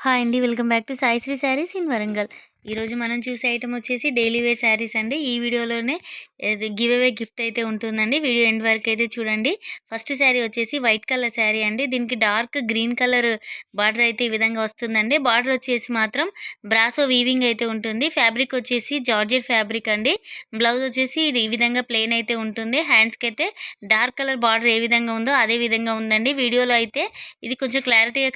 Hi అండి. Welcome back to Saisri saris in Warangal. ఈరోజు మనం చూసే ఐటమ్ వచ్చేసి డైలీ వేర్ శారీస్ అండి. ఈ వీడియోలోనే గివ్ అవే గిఫ్ట్ అయితే ఉంటుందండి. వీడియో ఎండ్ వరకు అయితే చూడండి. ఫస్ట్ శారీ వచ్చేసి వైట్ కలర్ శారీ అండి. దీనికి డార్క్ గ్రీన్ కలర్ బార్డర్ అయితే ఈ విధంగా వస్తుందండి. బార్డర్ వచ్చేసి మాత్రం బ్రాసో వీవింగ్ అయితే ఉంటుంది. ఫ్యాబ్రిక్ వచ్చేసి జార్జెట్ ఫ్యాబ్రిక్ అండి. బ్లౌజ్ వచ్చేసి ఇది ఈ విధంగా ప్లెయిన్ అయితే ఉంటుంది. హ్యాండ్స్కి అయితే డార్క్ కలర్ బార్డర్ ఏ విధంగా ఉందో అదే విధంగా ఉందండి. వీడియోలో అయితే ఇది కొంచెం క్లారిటీగా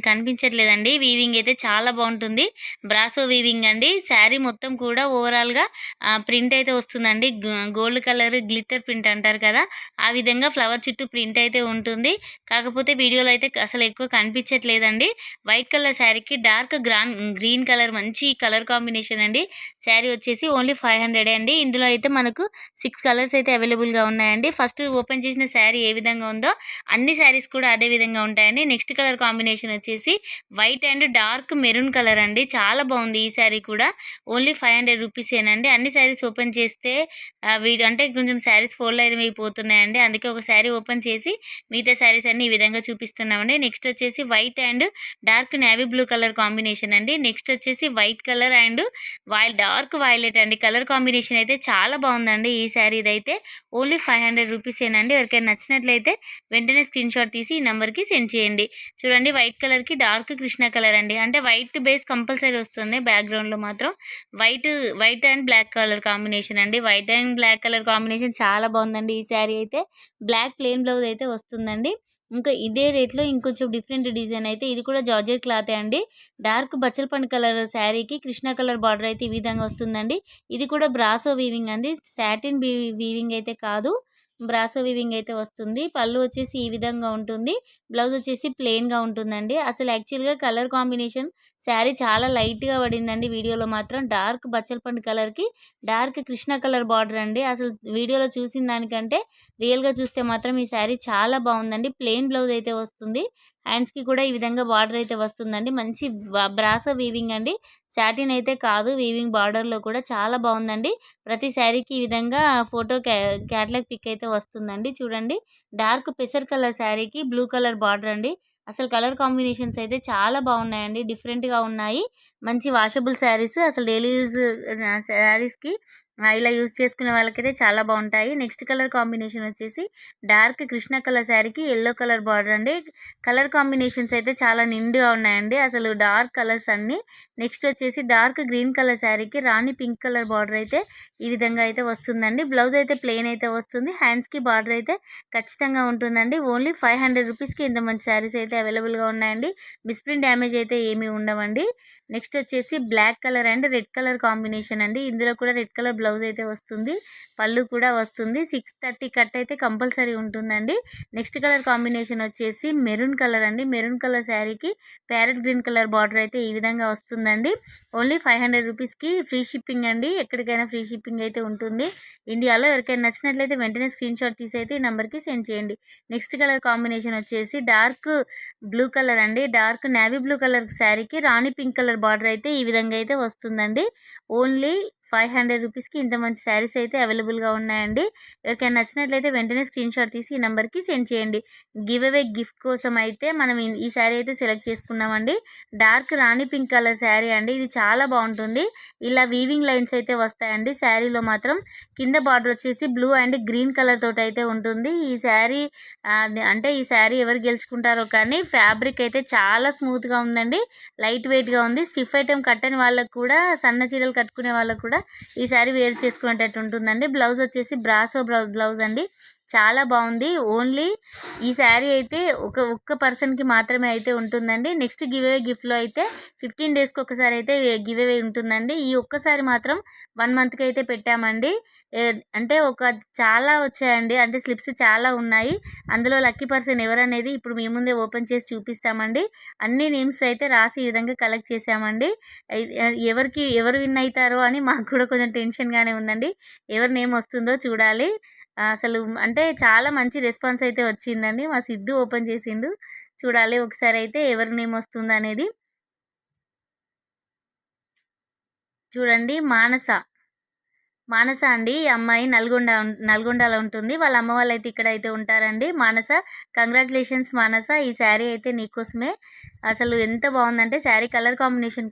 కనిపించట్లేదండి. వీవింగ్ అయితే చాలా బాగుంటుంది. బ్రాసో వీవింగ్ అండి. శారీ మొత్తం కూడా ఓవరాల్గా ప్రింట్ అయితే వస్తుందండి. గోల్డ్ కలర్ గ్లిటర్ ప్రింట్ అంటారు కదా, ఆ విధంగా ఫ్లవర్ చుట్టూ ప్రింట్ అయితే ఉంటుంది. కాకపోతే వీడియోలో అయితే అసలు ఎక్కువ కనిపించట్లేదండి. వైట్ కలర్ శారీకి డార్క్ గ్రీన్ కలర్ మంచి కలర్ కాంబినేషన్ అండి. శారీ వచ్చేసి ఓన్లీ 500 అండి. ఇందులో అయితే మనకు 6 కలర్స్ అయితే అవైలబుల్గా ఉన్నాయండి. ఫస్ట్ ఓపెన్ చేసిన శారీ ఏ విధంగా ఉందో అన్ని శారీస్ కూడా అదే విధంగా ఉంటాయండి. నెక్స్ట్ కలర్ కాంబినేషన్ వచ్చేసి white and dark maroon colour అండి. చాలా బాగుంది ఈ శారీ కూడా. ఓన్లీ 500 రూపీసేనండి. అన్ని శారీస్ ఓపెన్ చేస్తే అంటే కొంచెం శారీస్ ఫోల్డ్ అయిపోతున్నాయండి. అందుకే ఒక శారీ ఓపెన్ చేసి మిగతా శారీస్ అన్ని ఈ విధంగా చూపిస్తున్నామండి. నెక్స్ట్ వచ్చేసి white and dark navy blue colour combination అండి. నెక్స్ట్ వచ్చేసి white colour and dark violet అండి. కలర్ కాంబినేషన్ అయితే చాలా బాగుందండి ఈ శారీ. ఇదైతే ఓన్లీ 500 రూపీసేనండి. ఎవరికైనా నచ్చినట్లయితే వెంటనే స్క్రీన్ షాట్ తీసి ఈ నెంబర్కి సెండ్ చేయండి. చూడండి, వైట్ కలర్కి డార్క్ కృష్ణ కలర్ అండి. అంటే వైట్ బేస్ కంపల్సరీ వస్తుంది. బ్యాక్గ్రౌండ్లో మాత్రం white and black colour combination అండి. White and black colour combination చాలా బాగుందండి ఈ శారీ అయితే. బ్లాక్ ప్లెయిన్ బ్లౌజ్ అయితే వస్తుందండి. ఇంకా ఇదే రేట్లో ఇంకొంచెం డిఫరెంట్ డిజైన్ అయితే ఇది కూడా జార్జెట్ క్లాతే అండి. డార్క్ బచ్చల పండు కలర్ శారీకి కృష్ణ కలర్ బార్డర్ అయితే ఈ విధంగా వస్తుందండి. ఇది కూడా బ్రాసో వీవింగ్ అండి. సాటిన్ వీవింగ్ అయితే కాదు, బ్రాసో వీవింగ్ అయితే వస్తుంది. పళ్ళు వచ్చేసి ఈ విధంగా ఉంటుంది. బ్లౌజ్ వచ్చేసి ప్లెయిన్గా ఉంటుందండి. అసలు యాక్చువల్గా కలర్ కాంబినేషన్ శారీ చాలా లైట్గా పడిందండి. వీడియోలో మాత్రం డార్క్ బచ్చల పండు కలర్కి డార్క్ కృష్ణ కలర్ బార్డర్ అండి. అసలు వీడియోలో చూసిన దానికంటే రియల్గా చూస్తే మాత్రం ఈ శారీ చాలా బాగుందండి. ప్లెయిన్ బ్లౌజ్ అయితే వస్తుంది. హ్యాండ్స్కి కూడా ఈ విధంగా బార్డర్ అయితే వస్తుందండి. మంచి బ్రాసో వీవింగ్ అండి. సాటిన్ అయితే కాదు, వీవింగ్ బార్డర్లో కూడా చాలా బాగుందండి. ప్రతి శారీకి ఈ విధంగా ఫోటో క్యాటలాగ్ పిక్ అయితే వస్తుందండి. చూడండి, డార్క్ పెసర్ కలర్ శారీకి బ్లూ కలర్ బార్డర్ అండి. అసలు కలర్ కాంబినేషన్స్ అయితే చాలా బాగున్నాయండి. డిఫరెంట్గా ఉన్నాయి. మంచి వాషబుల్ శారీస్. అసలు డైలీ యూజ్ శారీస్కి ఇలా యూజ్ చేసుకునే వాళ్ళకైతే చాలా బాగుంటాయి. నెక్స్ట్ కలర్ కాంబినేషన్ వచ్చేసి డార్క్ కృష్ణ కలర్ శారీకి ఎల్లో కలర్ బార్డర్ అండి. కలర్ కాంబినేషన్స్ అయితే చాలా నిండుగా ఉన్నాయండి. అసలు డార్క్ కలర్స్ అన్నీ. నెక్స్ట్ వచ్చేసి డార్క్ గ్రీన్ కలర్ శారీకి రాణి పింక్ కలర్ బార్డర్ అయితే ఈ విధంగా అయితే వస్తుందండి. బ్లౌజ్ అయితే ప్లెయిన్ అయితే వస్తుంది. హ్యాండ్స్కి బార్డర్ అయితే ఖచ్చితంగా ఉంటుందండి. ఓన్లీ 500 రూపీస్కి ఇంత మంచి శారీస్ అయితే అవైలబుల్గా ఉన్నాయండి. మిస్ప్రింట్ డ్యామేజ్ అయితే ఏమీ ఉండవండి. నెక్స్ట్ వచ్చేసి black colour and red colour combination అండి. ఇందులో కూడా రెడ్ కలర్ బ్లౌజ్ అయితే వస్తుంది. పళ్ళు కూడా వస్తుంది. 630 కట్ అయితే కంపల్సరీ ఉంటుందండి. నెక్స్ట్ కలర్ కాంబినేషన్ వచ్చేసి మెరూన్ కలర్ అండి. మెరూన్ కలర్ శారీకి ప్యారెట్ గ్రీన్ కలర్ బార్డర్ అయితే ఈ విధంగా వస్తుందండి. ఓన్లీ 500 రూపీస్కి ఫ్రీ షిప్పింగ్ అండి. ఎక్కడికైనా ఫ్రీ షిప్పింగ్ అయితే ఉంటుంది ఇండియాలో. ఎవరికైనా నచ్చినట్లయితే వెంటనే స్క్రీన్ షాట్ తీసి అయితే ఈ నెంబర్కి సెండ్ చేయండి. నెక్స్ట్ కలర్ కాంబినేషన్ వచ్చేసి డార్క్ బ్లూ కలర్ అండి. డార్క్ నేవీ బ్లూ కలర్ శారీకి రాణి పింక్ కలర్ బార్డర్ అయితే ఈ విధంగా అయితే వస్తుందండి. ఓన్లీ 500 రూపీస్కి ఇంత మంచి శారీస్ అయితే అవైలబుల్గా ఉన్నాయండి. ఎవరికైనా నచ్చినట్లయితే వెంటనే స్క్రీన్ షాట్ తీసి ఈ నెంబర్కి సెండ్ చేయండి. గివ్ అవే గిఫ్ట్ కోసం అయితే మనం ఈ శారీ అయితే సెలెక్ట్ చేసుకున్నామండి. డార్క్ రాణి పింక్ కలర్ శారీ అండి. ఇది చాలా బాగుంటుంది. ఇలా వీవింగ్ లైన్స్ అయితే వస్తాయండి శారీలో మాత్రం. కింద బార్డర్ వచ్చేసి బ్లూ అండ్ గ్రీన్ కలర్ తోటి అయితే ఉంటుంది. ఈ శారీ అంటే ఈ శారీ ఎవరు గెలుచుకుంటారో కానీ ఫ్యాబ్రిక్ అయితే చాలా స్మూత్గా ఉందండి. లైట్ వెయిట్గా ఉంది. స్టిఫ్ ఐటెం కట్టని వాళ్ళకు కూడా, సన్న చీరలు కట్టుకునే వాళ్ళకు కూడా ఈ శారీ వేర్ చేసుకునేటట్టు ఉంటుందండి. బ్లౌజ్ వచ్చేసి బ్రాసో బ్లౌజ్ అండి. చాలా బాగుంది. ఓన్లీ ఈ శారీ అయితే ఒక్క పర్సన్కి మాత్రమే అయితే ఉంటుందండి. నెక్స్ట్ గివ్ అవే గిఫ్ట్లో అయితే 15 డేస్కి ఒకసారి అయితే గివ్ అవే ఉంటుందండి. ఈ ఒక్కసారి మాత్రం 1 మంత్కి అయితే పెట్టామండి. అంటే చాలా వచ్చాయండి. అంటే స్లిప్స్ చాలా ఉన్నాయి. అందులో లక్కీ పర్సన్ ఎవరనేది ఇప్పుడు మీ ముందే ఓపెన్ చేసి చూపిస్తామండి. అన్ని నేమ్స్ అయితే రాసి ఈ విధంగా కలెక్ట్ చేసామండి. ఎవరు విన్ అవుతారో అని మాకు కూడా కొంచెం టెన్షన్గానే ఉందండి. ఎవరి నేమ్ వస్తుందో చూడాలి. అసలు అంటే చాలా మంచి రెస్పాన్స్ అయితే వచ్చిందండి. మా సిద్ధు ఓపెన్ చేసిండు. చూడాలి ఒకసారి అయితే ఎవరి నేమ్ వస్తుందో అనేది. చూడండి, మానస మానస అండి. ఈ అమ్మాయి నల్గొండలో ఉంటుంది. వాళ్ళ అమ్మ వాళ్ళైతే ఇక్కడైతే ఉంటారండి. మానస, కంగ్రాచ్యులేషన్స్ మానస. ఈ శారీ అయితే నీకోసమే. అసలు ఎంత బాగుందంటే శారీ కలర్ కాంబినేషన్